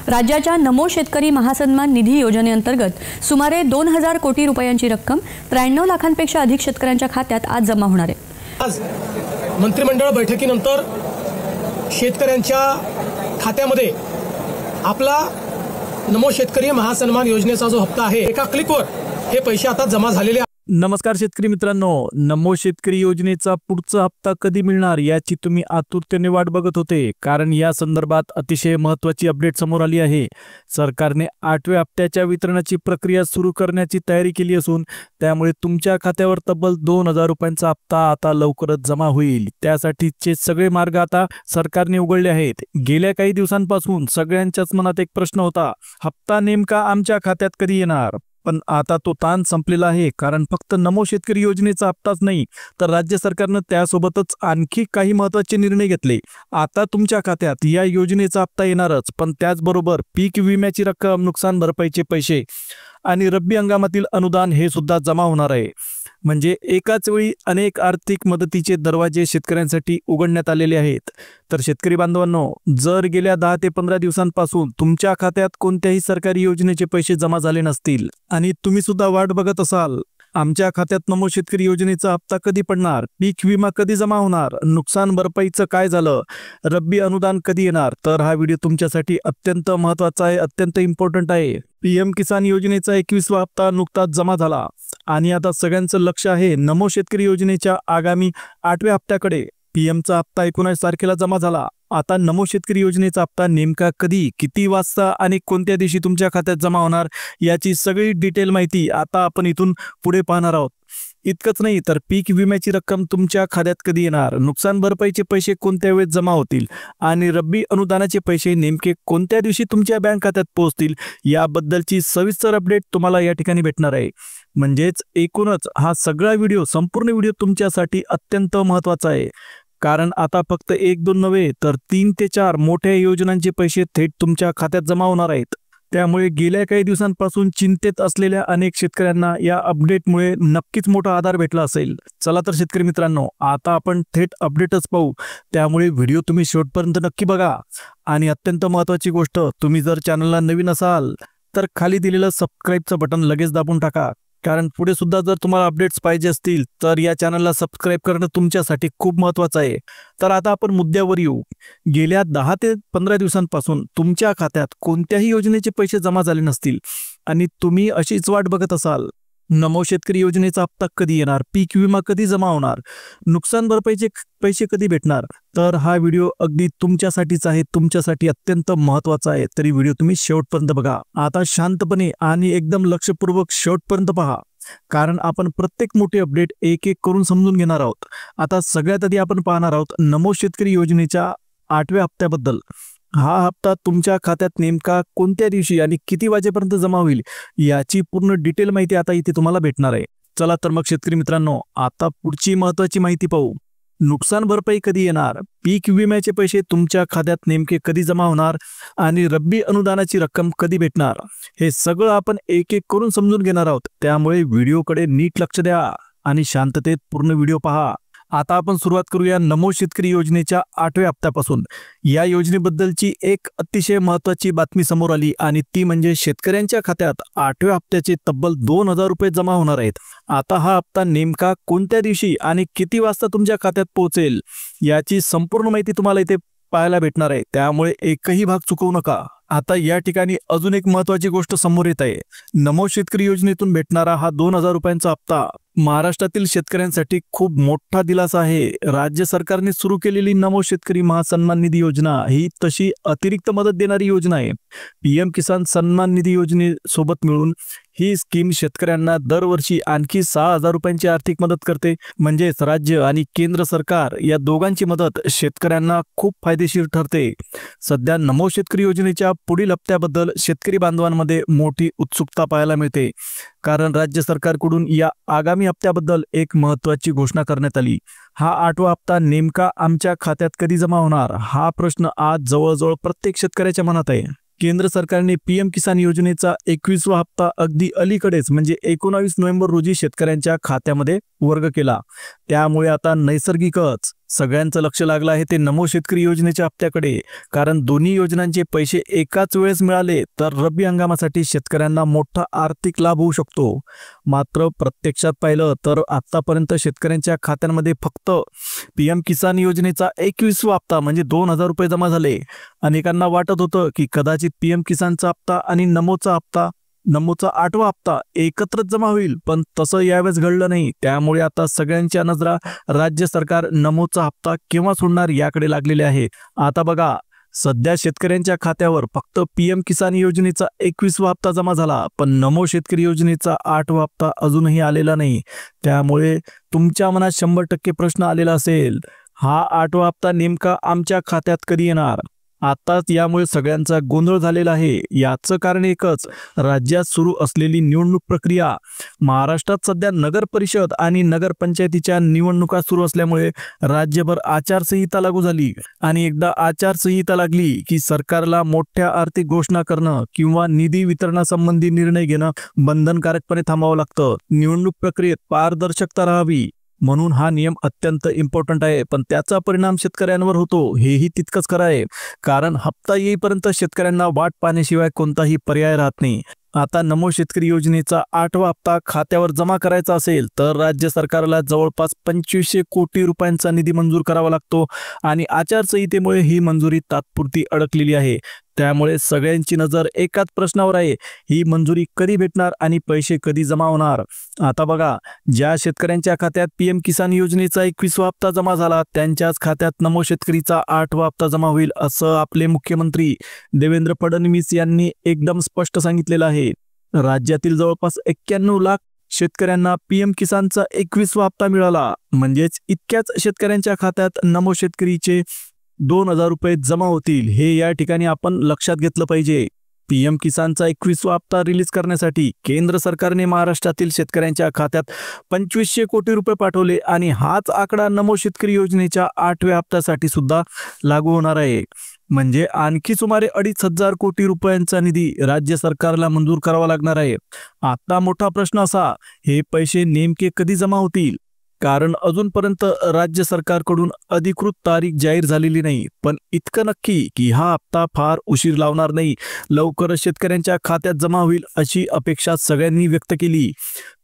राज्याच्या नमो शेतकरी महासन्मान निधी योजनेअंतर्गत सुमारे 2000 कोटी रुपयांची रक्कम 93 लाखांपेक्षा अधिक शेतकऱ्यांच्या खात्यात आज जमा होणार आहे। आज मंत्रिमंडळ बैठकीनंतर शेतकऱ्यांच्या खात्यामध्ये आपला नमो शेतकरी महासन्मान योजनेचा जो हप्ता आहे एका क्लिकवर हे पैसे आता जमा झालेले आहेत। नमस्कार शेतकरी मित्रांनो, नमो शेतकरी योजनेचा पुढचा हप्ता कधी मिळणार याची तुम्ही आतुरतेने वाट बघत होते, कारण या संदर्भात अतिशय महत्त्वाची अपडेट समोर आली आहे। सरकारने 8व्या हप्त्याच्या वितरणाची प्रक्रिया सुरू करण्याची तयारी केली असून त्यामुळे तुमच्या खात्यावर तब्बल 2000 रुपयांचा हप्ता आता लवकरच जमा होईल। त्यासाठीचे सगळे मार्ग आता सरकारने उघडले आहेत। गेल्या काही दिवसांपासून सगळ्यांच्याच मनात एक प्रश्न होता, हप्ता नेमका आमच्या खात्यात कधी येणार? पण आता तो ताण संपलेला आहे, कारण फक्त नमो शेतकरी योजनेचा हप्ताच नाही तर राज्य सरकारनं त्यासोबतच आणखी काही महत्त्वाचे निर्णय घेतले। आता तुमच्या खात्यात या योजनेचा हप्ता येणारच, पण त्याचबरोबर पीक विम्याची रक्कम, नुकसान भरपाईचे पैसे आणि रब्बी हंगामातील अनुदान हे सुद्धा जमा होणार आहे। म्हणजे एकाच वेळी अनेक आर्थिक मदतीचे दरवाजे शेतकऱ्यांसाठी उघडण्यात आलेले आहेत। तर शेतकरी बांधवांनो, जर गेल्या 10 ते 15 दिवसांपासून तुमच्या खात्यात कोणत्याही सरकारी योजनेचे पैसे जमा झाले नसतील आणि तुम्ही सुद्धा वाट बघत असाल, आमच्या खात्यात नमो शेतकरी योजनेचा हप्ता कधी पडणार, पीक विमा कधी जमा होणार, नुकसान भरपाईचं काय झालं, रब्बी अनुदान कधी येणार, तर हा व्हिडिओ तुमच्यासाठी अत्यंत महत्त्वाचा आहे, अत्यंत इम्पॉर्टंट आहे। पीएम किसान योजनेचा 21वा हप्ता नुकताच जमा झाला आणि आता सगळ्यांचं लक्ष आहे नमो शेतकरी योजनेच्या आगामी 8व्या हप्त्याकडे। पीएमचा हप्ता 19 तारखेला जमा झाला। आता नमो शेतकरी योजनेचा हप्ता नेमका कधी, किती वाजता आणि कोणत्या दिवशी तुमच्या खात्यात जमा होणार याची सगळी डिटेल माहिती आता आपण इथून पुढे पाहणार आहोत। इतकंच नाही तर पीक विम्याची रक्कम तुमच्या खात्यात कधी येणार, नुकसान भरपाईचे पैसे कोणत्या वेळेत जमा होतील आणि रब्बी अनुदानाचे पैसे नेमके कोणत्या दिवशी तुमच्या बँक खात्यात पोहोचतील याबद्दलची सविस्तर अपडेट तुम्हाला या ठिकाणी भेटणार आहे। म्हणजेच एकूणच हा सगळा व्हिडिओ, संपूर्ण व्हिडिओ तुमच्यासाठी अत्यंत महत्त्वाचा आहे, कारण आता फक्त 1-2 नव्हे तर 3 ते 4 मोठ्या योजनांचे पैसे थेट तुमच्या खात्यात जमा होणार आहेत। त्यामुळे गेल्या काही दिवसांपासून चिंतेत असलेल्या अनेक शेतकऱ्यांना या अपडेटमुळे नक्कीच मोठा आधार भेटला असेल। चला तर शेतकरी मित्रांनो, आता आपण थेट अपडेटच पाहू, त्यामुळे व्हिडिओ तुम्ही शेवटपर्यंत नक्की बघा। आणि अत्यंत महत्त्वाची गोष्ट, तुम्ही जर चॅनलला नवीन असाल तर खाली दिलेलं सबस्क्राईबचं बटन लगेच दाबून टाका, कारण पुढे सुद्धा जर तुम्हाला अपडेट्स पाहिजे असतील तर या चॅनलला सबस्क्राईब करणं तुमच्यासाठी खूप महत्त्वाचं आहे। तर आता आपण मुद्द्यावर येऊ। गेल्या 10 ते 15 दिवसांपासून तुमच्या खात्यात कोणत्याही योजनेचे पैसे जमा झाले नसतील आणि तुम्ही अशीच वाट बघत असाल, नमो शेतकरी योजनेचा हप्ता कधी येणार, पीक विमा कधी जमा होणार, नुकसान भरपाईचे पैसे कधी भेटणार, तर हा व्हिडिओ अगदी तुमच्यासाठीच आहे, तुमच्यासाठी अत्यंत महत्त्वाचा आहे। तरी व्हिडिओ तुम्ही शेवटपर्यंत बघा। आता शांतपणे आणि एकदम लक्षपूर्वक शेवटपर्यंत पहा, कारण आपण प्रत्येक मोठी अपडेट एक एक करून समजून घेणार आहोत। आता सगळ्यात आधी आपण पाहणार आहोत नमो शेतकरी योजनेच्या 8व्या हप्त्याबद्दल। हा हप्ता तुमच्या खात्यात नेमका कोणत्या दिवशी आणि किती वाजेपर्यंत जमा होईल याची पूर्ण डिटेल माहिती आता इथे तुम्हाला भेटणार आहे। चला तर मग शेतकरी मित्रांनो, आता पुढची महत्त्वाची माहिती पाहू। नुकसान भरपाई कधी येणार, पीक विम्याचे पैसे तुमच्या खात्यात नेमके कधी जमा होणार आणि रब्बी अनुदानाची रक्कम कधी भेटणार, हे सगळं आपण एक एक करून समजून घेणार आहोत। त्यामुळे व्हिडिओकडे नीट लक्ष द्या आणि शांततेत पूर्ण व्हिडिओ पहा। आता आपण सुरुवात करूया नमो शेतकरी योजनेच्या 8व्या हप्त्यापासून। या योजनेबद्दलची एक अतिशय महत्त्वाची बातमी समोर आली आणि ती म्हणजे शेतकऱ्यांच्या खात्यात 8व्या हप्त्याचे तब्बल 2000 रुपये जमा होणार आहेत। आता हा हप्ता नेमका कोणत्या दिवशी आणि किती वाजता तुमच्या खात्यात पोहोचेल याची संपूर्ण माहिती तुम्हाला इथे पाहायला भेटणार आहे, त्यामुळे एकही भाग चुकवू नका। आता या ठिकाणी अजून एक महत्त्वाची गोष्ट समोर येत आहे। नमो शेतकरी योजनेतून भेटणारा हा 2000 रुपयांचा हप्ता महाराष्ट्रातील शेतकऱ्यांसाठी खूप मोठा दिलासा आहे। राज्य सरकारने सुरू केलेली नमो शेतकरी महासन्मान निधी योजना ही तशी अतिरिक्त मदत देणारी योजना आहे। पीएम किसान सन्मान निधी योजनेसोबत मिळून ही स्कीम शेतकऱ्यांना दरवर्षी आणखी 6000 रुपयांची आर्थिक मदत करते। म्हणजेच राज्य आणि केंद्र सरकार या दोघांची मदत शेतकऱ्यांना खूप फायदेशीर ठरते। सध्या नमो शेतकरी योजनेच्या पुढील हप्त्याबद्दल शेतकरी बांधवांमध्ये मोठी उत्सुकता पाहायला मिळते, कारण राज्य सरकारकडून या आगामी हप्त्याबद्दल एक महत्त्वाची घोषणा करण्यात आली। हा 8वा हप्ता नेमका आमच्या खात्यात कधी जमा होणार, हा प्रश्न आज जवळजवळ प्रत्येक शेतकऱ्याच्या मनात आहे। केंद्र सरकारने पीएम किसान योजनेचा 21वा हप्ता अगदी अलीकडेच म्हणजे 19 नोव्हेंबर रोजी शेतकऱ्यांच्या खात्यामध्ये वर्ग केला. त्यामुळे आता नैसर्गिकच सगळ्यांचं लक्ष लागलं आहे ते नमो शेतकरी योजनेच्या हप्त्याकडे. कारण दोन्ही योजनांचे पैसे एकाच वेळेस मिळाले तर रब्बी हंगामासाठी शेतकऱ्यांना मोठा आर्थिक लाभ होऊ शकतो. मात्र प्रत्यक्षात पाहिलं तर आतापर्यंत शेतकऱ्यांच्या खात्यांमध्ये फक्त PM किसान योजनेचा 21वा हप्ता म्हणजे 2000 रुपये जमा झाले. अनेकांना वाटत होतं की कदाचित PM किसानचा हप्ता आणि नमोचा 8वा हप्ता एकत्रच जमा होईल, पण तसं यावेळेस घडलं नाही. त्यामुळे आता सगळ्यांच्या नजरा राज्य सरकार नमोचा हप्ता केव्हा सोडणार याकडे लागलेले आहे. आता बघा, सध्या शेतकऱ्यांच्या खात्यावर फक्त PM किसान योजनेचा 21वा हप्ता जमा झाला, पण नमो शेतकरी योजनेचा 8वा हप्ता अजूनही आलेला नाही. त्यामुळे तुमच्या मनात 100% प्रश्न आलेला असेल, हा 8वा हप्ता नेमका आमच्या खात्यात कधी येणार? आताच यामुळे सगळ्यांचा गोंधळ झालेला आहे. याचं कारण एकच, राज्यात सुरू असलेली निवडणूक प्रक्रिया. महाराष्ट्रात सध्या नगर परिषद आणि नगरपंचायतीच्या निवडणुका सुरू असल्यामुळे राज्यभर आचारसंहिता लागू झाली. आणि एकदा आचारसंहिता लागली की सरकारला मोठ्या आर्थिक घोषणा करणं किंवा निधी वितरणासंबंधी निर्णय घेणं बंधनकारकपणे थांबावं लागतं. निवडणूक प्रक्रियेत पारदर्शकता राहावी म्हणून हा नियम अत्यंत इम्पॉर्टंट आहे. पण त्याचा परिणाम शेतकऱ्यांवर होतो हेही तितकंच खरं आहे. कारण हप्ता येईपर्यंत शेतकऱ्यांना वाट पाहण्याशिवाय कोणताही पर्याय राहत नाही. आता नमो शेतकरी योजनेचा 8वा हप्ता खात्यावर जमा करायचा असेल तर राज्य सरकारला जवळपास 2500 कोटी रुपयांचा निधी मंजूर करावा लागतो. आणि आचारसंहितेमुळे ही मंजुरी तात्पुरती अडकलेली आहे. त्यामुळे सगळ्यांची नजर एकाच प्रश्नावर आहे, ही मंजुरी कधी भेटणार आणि पैसे कधी जमा होणार? आता बघा, ज्या शेतकऱ्यांच्या खात्यात PM किसान योजनेचा 21वा हप्ता जमा झाला त्यांच्याच खात्यात नमो शेतकरीचा 8वा हप्ता जमा होईल असं आपले मुख्यमंत्री देवेंद्र फडणवीस यांनी एकदम स्पष्ट सांगितलेलं आहे. राज्यातील जवळपास 91 लाख शेतकऱ्यांना PM किसानचा 21वा हप्ता मिळाला. म्हणजेच इतक्याच शेतकऱ्यांच्या खात्यात नमो शेतकरीचे 2000 रुपये जमा होतील. हे या ठिकाणी आपण लक्षात घेतलं पाहिजे. PM किसानचा 21वा हप्ता रिलीज करण्यासाठी केंद्र सरकारने महाराष्ट्रातील शेतकऱ्यांच्या खात्यात 2500 कोटी रुपये पाठवले आणि हाच आकडा नमो शेतकरी योजनेच्या 8व्या हप्त्यासाठी सुद्धा लागू होणार आहे. म्हणजे आणखी सुमारे 2500 कोटी रुपयांचा निधी राज्य सरकारला मंजूर करावा लागणार आहे. आता मोठा प्रश्न असा, हे पैसे नेमके कधी जमा होतील? कारण अजूनपर्यंत राज्य सरकारकडून अधिकृत तारीख जाहीर झालेली नाही. पण इतकं नक्की की हा हप्ता फार उशीर लावणार नाही, लवकरच शेतकऱ्यांच्या खात्यात जमा होईल अशी अपेक्षा सगळ्यांनी व्यक्त केली.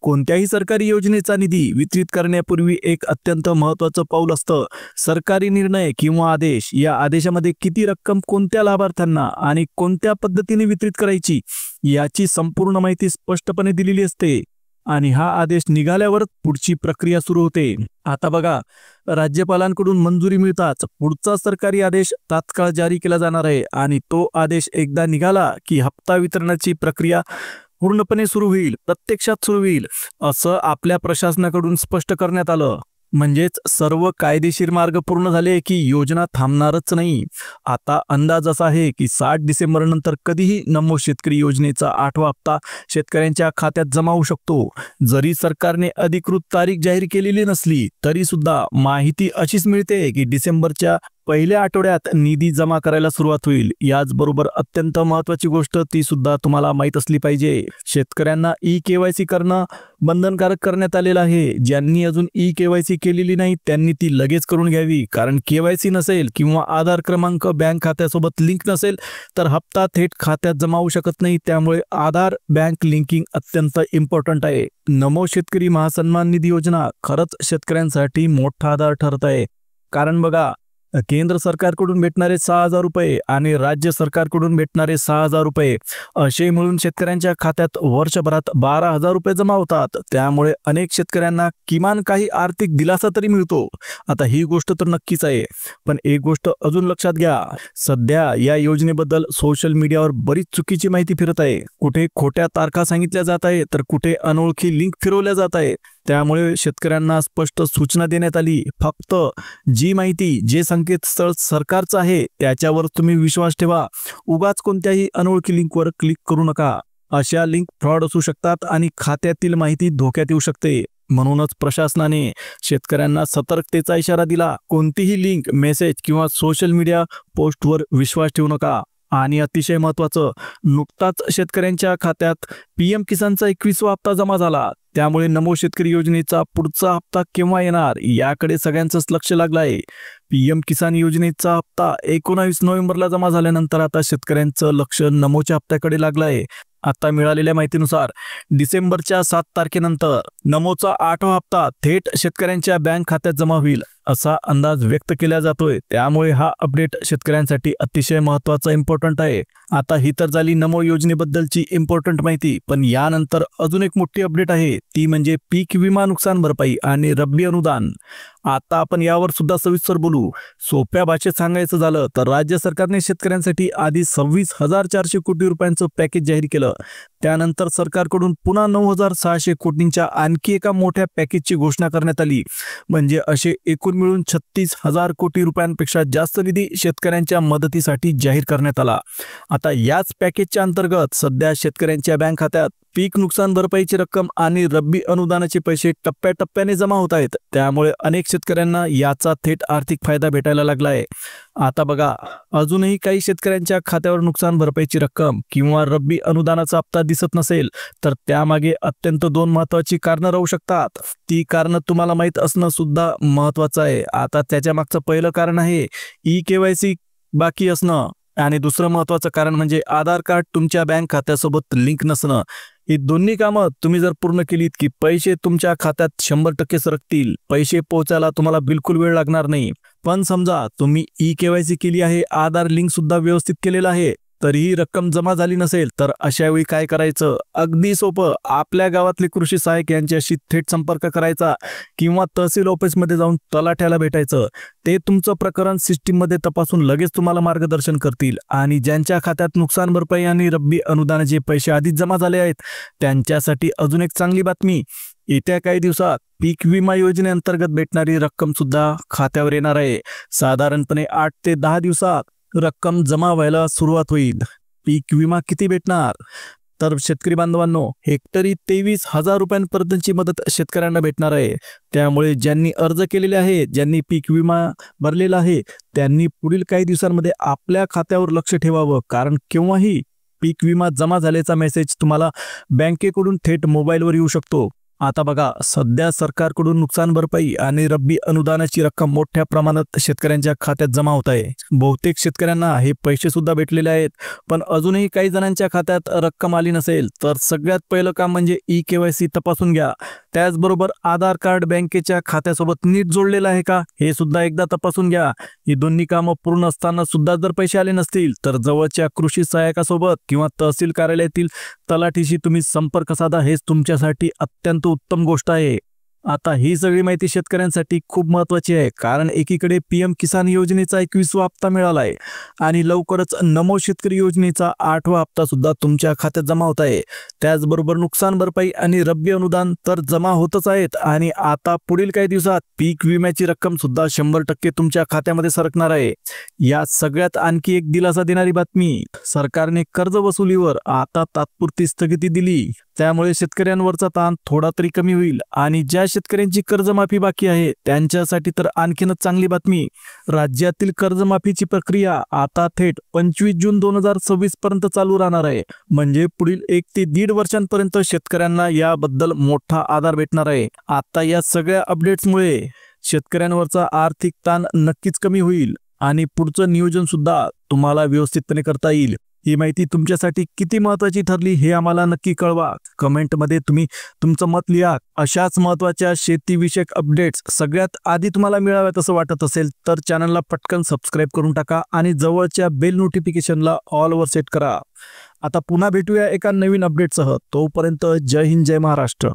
कोणत्याही सरकारी योजनेचा निधी वितरित करण्यापूर्वी एक अत्यंत महत्त्वाचं पाऊल असतं, सरकारी निर्णय किंवा आदेश. या आदेशामध्ये किती रक्कम कोणत्या लाभार्थ्यांना आणि कोणत्या पद्धतीने वितरित करायची याची संपूर्ण माहिती स्पष्टपणे दिलेली असते. आणि हा आदेश निघाल्यावर पुढची प्रक्रिया सुरू होते. आता बघा, राज्यपालांकडून मंजुरी मिळताच पुढचा सरकारी आदेश तात्काळ जारी केला जाणार आहे. आणि तो आदेश एकदा निघाला की हप्ता वितरणाची प्रक्रिया पूर्णपणे सुरू होईल, प्रत्यक्षात सुरू होईल असं आपल्या प्रशासनाकडून स्पष्ट करण्यात आलं. म्हणजेच सर्व कायदेशीर मार्ग पूर्ण झाले की योजना थांबणारच नाही. आता अंदाज असा आहे की 7 डिसेंबर नंतर कधीही नमो शेतकरी योजनेचा 8वा हप्ता शेतकऱ्यांच्या खात्यात जमा होऊ शकतो. जरी सरकारने अधिकृत तारीख जाहीर केलेली नसली तरी सुद्धा माहिती अशीच मिळते की डिसेंबरच्या पहिल्या आठवड्यात निधी जमा करायला सुरुवात होईल. याचबरोबर अत्यंत महत्त्वाची गोष्ट ती सुद्धा तुम्हाला माहीत असली पाहिजे, शेतकऱ्यांना KYC करणं बंधनकारक करण्यात आलेलं आहे. ज्यांनी अजून KYC केलेली नाही त्यांनी ती लगेच करून घ्यावी. कारण KYC नसेल किंवा आधार क्रमांक बँक खात्यासोबत लिंक नसेल तर हप्ता थेट खात्यात जमा होऊ शकत नाही. त्यामुळे आधार बँक लिंकिंग अत्यंत इम्पॉर्टंट आहे. नमो शेतकरी महासन्मान निधी योजना खरंच शेतकऱ्यांसाठी मोठा आधार ठरत आहे. कारण बघा, केंद्र सरकारकडून भेटणारे 6000 रुपये आणि राज्य सरकारकडून भेटणारे 6000 रुपये असे मिळून शेतकऱ्यांच्या खात्यात वर्षभरात 12000 रुपये जमा होतात. त्यामुळे अनेक शेतकऱ्यांना किमान काही आर्थिक दिलासा तरी मिळतो. आता ही गोष्ट तर नक्कीच आहे. पण एक गोष्ट अजून लक्षात घ्या, सध्या या योजनेबद्दल सोशल मीडियावर बरीच चुकीची माहिती फिरत आहे. कुठे खोट्या तारखा सांगितल्या जात आहे तर कुठे अनोळखी लिंक फिरवल्या जात आहे. त्यामुळे शेतकऱ्यांना स्पष्ट सूचना देण्यात आली, फक्त जी माहिती जे संकेतस्थळ सरकारचं आहे त्याच्यावर तुम्ही विश्वास ठेवा. उगाच कोणत्याही अनोळखी लिंकवर क्लिक करू नका. अशा लिंक फ्रॉड असू शकतात आणि खात्यातील माहिती धोक्यात येऊ शकते. म्हणूनच प्रशासनाने शेतकऱ्यांना सतर्कतेचा इशारा दिला. कोणतीही लिंक, मेसेज किंवा सोशल मीडिया पोस्टवर विश्वास ठेवू नका. आणि अतिशय महत्त्वाचं, नुकताच शेतकऱ्यांच्या खात्यात PM किसानचा 21वा हप्ता जमा झाला. त्यामुळे नमो शेतकरी योजनेचा पुढचा हप्ता केव्हा येणार याकडे सगळ्यांचंच लक्ष लागलं आहे. PM किसान योजनेचा हप्ता 19 नोव्हेंबरला जमा झाल्यानंतर आता शेतकऱ्यांचं लक्ष नमोच्या हप्त्याकडे लागलं आहे. आता मिळालेल्या माहितीनुसार डिसेंबरच्या 7 तारखेनंतर नमोचा 8वा हप्ता थेट शेतकऱ्यांच्या बँक खात्यात जमा होईल असा अंदाज व्यक्त केला जातोय. त्यामुळे हा अपडेट शेतकऱ्यांसाठी अतिशय महत्त्वाचा इम्पॉर्टंट आहे. आता ही तर झाली नमो योजनेबद्दलची इम्पॉर्टंट माहिती, पण यानंतर अजून एक मोठी अपडेट आहे, ती म्हणजे पीक विमा नुकसान भरपाई आणि रब्बी अनुदान. आता आपण यावर सुद्धा सविस्तर बोलू. सोप्या भाषेत सांगायचं झालं तर राज्य सरकारने शेतकऱ्यांसाठी आधी 26,400 कोटी रुपयांचं पॅकेज जाहीर केलं. त्यानंतर सरकारकडून पुन्हा 9,600 कोटींच्या आणखी एका मोठ्या पॅकेजची घोषणा करण्यात आली. म्हणजे असे एकूण मिळून 36,000 कोटी रुपयांपेक्षा जास्त निधी शेतकऱ्यांच्या मदतीसाठी जाहीर करण्यात आला. आता याच पॅकेजच्या अंतर्गत सध्या शेतकऱ्यांच्या बँक खात्यात पीक नुकसान भरपाईची रक्कम आणि रब्बी अनुदानाचे पैसे टप्प्याटप्प्याने जमा होत आहेत. त्यामुळे अनेक शेतकऱ्यांना याचा थेट आर्थिक फायदा भेटायला लागला आहे. आता बघा, अजूनही काही शेतकऱ्यांच्या खात्यावर नुकसान भरपाईची रक्कम किंवा रब्बी अनुदानाचा हप्ता दिसत नसेल तर त्यामागे अत्यंत 2 महत्त्वाची कारणं राहू शकतात. ती कारणं तुम्हाला माहीत असणं सुद्धा महत्त्वाचं आहे. आता त्याच्या मागचं पहिलं कारण आहे EKYC बाकी असणं आणि दुसरं महत्त्वाचं कारण म्हणजे आधार कार्ड तुमच्या बँक खात्यासोबत लिंक नसणं. ही दोन्ही कामं तुम्ही जर पूर्ण केलीत की पैसे तुमच्या खात्यात 100% सरकतील. पैसे पोहोचायला तुम्हाला बिलकुल वेळ लागणार नाही. पण समजा तुम्ही EKYC केली आहे, आधार लिंक सुद्धा व्यवस्थित केलेलं आहे, तरीही रक्कम जमा झाली नसेल तर अशा वेळी काय करायचं? अगदी सोपं, आपल्या गावातले कृषी सहाय्यक यांच्याशी थेट संपर्क करायचा किंवा तहसील ऑफिसमध्ये जाऊन तलाठ्याला भेटायचं. ते तुमचं प्रकरण सिस्टीममध्ये तपासून लगेच तुम्हाला मार्गदर्शन करतील. आणि ज्यांच्या खात्यात नुकसान भरपाई आणि रब्बी अनुदानाचे पैसे आधीच जमा झाले आहेत त्यांच्यासाठी अजून एक चांगली बातमी, येत्या काही दिवसात पीक विमा योजनेअंतर्गत भेटणारी रक्कम सुद्धा खात्यावर येणार आहे. साधारणपणे 8 ते 10 दिवसात रक्कम जमा व्हायला सुरुवात होईल. पीक विमा किती भेटणार? तर शेतकरी बांधवांनो, हेक्टरी 23,000 रुपयांपर्यंतची मदत शेतकऱ्यांना भेटणार आहे. त्यामुळे ज्यांनी अर्ज केलेले आहे, ज्यांनी पीक विमा भरलेला आहे, त्यांनी पुढील काही दिवसांमध्ये आपल्या खात्यावर लक्ष ठेवावं, कारण केव्हाही पीक विमा जमा झाल्याचा मेसेज तुम्हाला बँकेकडून थेट मोबाईलवर येऊ शकतो. आता बघा, सध्या सरकारकडून नुकसान भरपाई आणि रब्बी अनुदानाची रक्कम मोठ्या प्रमाणात शेतकऱ्यांच्या खात्यात जमा होत आहे. बहुतेक शेतकऱ्यांना हे पैसे सुद्धा भेटलेले आहेत. पण अजूनही काही जणांच्या खात्यात रक्कम आली नसेल तर सगळ्यात पहिलं काम म्हणजे EKYC तपासून घ्या. त्याचबरोबर आधार कार्ड बँकेच्या खात्यासोबत नीट जोडलेलं आहे का हे सुद्धा एकदा तपासून घ्या. ही दोन्ही कामं पूर्ण असताना सुद्धा जर पैसे आले नसतील तर जवळच्या कृषी सहाय्यकासोबत किंवा तहसील कार्यालयातील तलाठीशी तुम्ही संपर्क साधा. हेच तुमच्यासाठी अत्यंत उत्तम गोष्ट आहे. आता ही सगळी माहिती शेतकऱ्यांसाठी खूप महत्त्वाची आहे, कारण एकीकडे PM किसान योजनेचा 21वा हप्ता मिळाला आहे आणि लवकरच नमो शेतकरी योजनेचा 8वा हप्ता सुद्धा तुमच्या खात्यात जमा होत आहे. त्याचबरोबर नुकसान भरपाई आणि रब्बी अनुदान तर जमा होतच आहेत आणि आता पुढील काही दिवसात पीक विम्याची रक्कम सुद्धा 100% तुमच्या खात्यामध्ये सरकणार आहे. या सगळ्यात आणखी एक दिलासा देणारी बातमी, सरकारने कर्ज वसुलीवर आता तात्पुरती स्थगिती दिली. त्यामुळे शेतकऱ्यांवरचा ताण थोडा तरी कमी होईल. आणि ज्या शेतकऱ्यांची कर्जमाफी बाकी आहे त्यांच्यासाठी तर आणखीनच चांगली बातमी, राज्यातील कर्जमाफीची प्रक्रिया आता थेट 25 जून 2026 पर्यंत चालू राहणार आहे. म्हणजे पुढील 1 ते 1.5 वर्षांपर्यंत शेतकऱ्यांना याबद्दल मोठा आधार भेटणार आहे. आता या सगळ्या अपडेट्समुळे शेतकऱ्यांवरचा आर्थिक ताण नक्कीच कमी होईल आणि पुढचं नियोजन सुद्धा तुम्हाला व्यवस्थितपणे करता येईल. ही माहिती तुमच्यासाठी किती महत्त्वाची ठरली हे आम्हाला नक्की कळवा. कमेंटमध्ये तुम्ही तुमचं मत लिहा. अशाच महत्त्वाच्या शेतीविषयक अपडेट्स सगळ्यात आधी तुम्हाला मिळाव्यात असं वाटत असेल तर चॅनलला पटकन सबस्क्राईब करून टाका आणि जवळच्या बेल नोटिफिकेशनला ऑलवर सेट करा. आता पुन्हा भेटूया एका नवीन अपडेटसह. तोपर्यंत जय हिंद, जय महाराष्ट्र.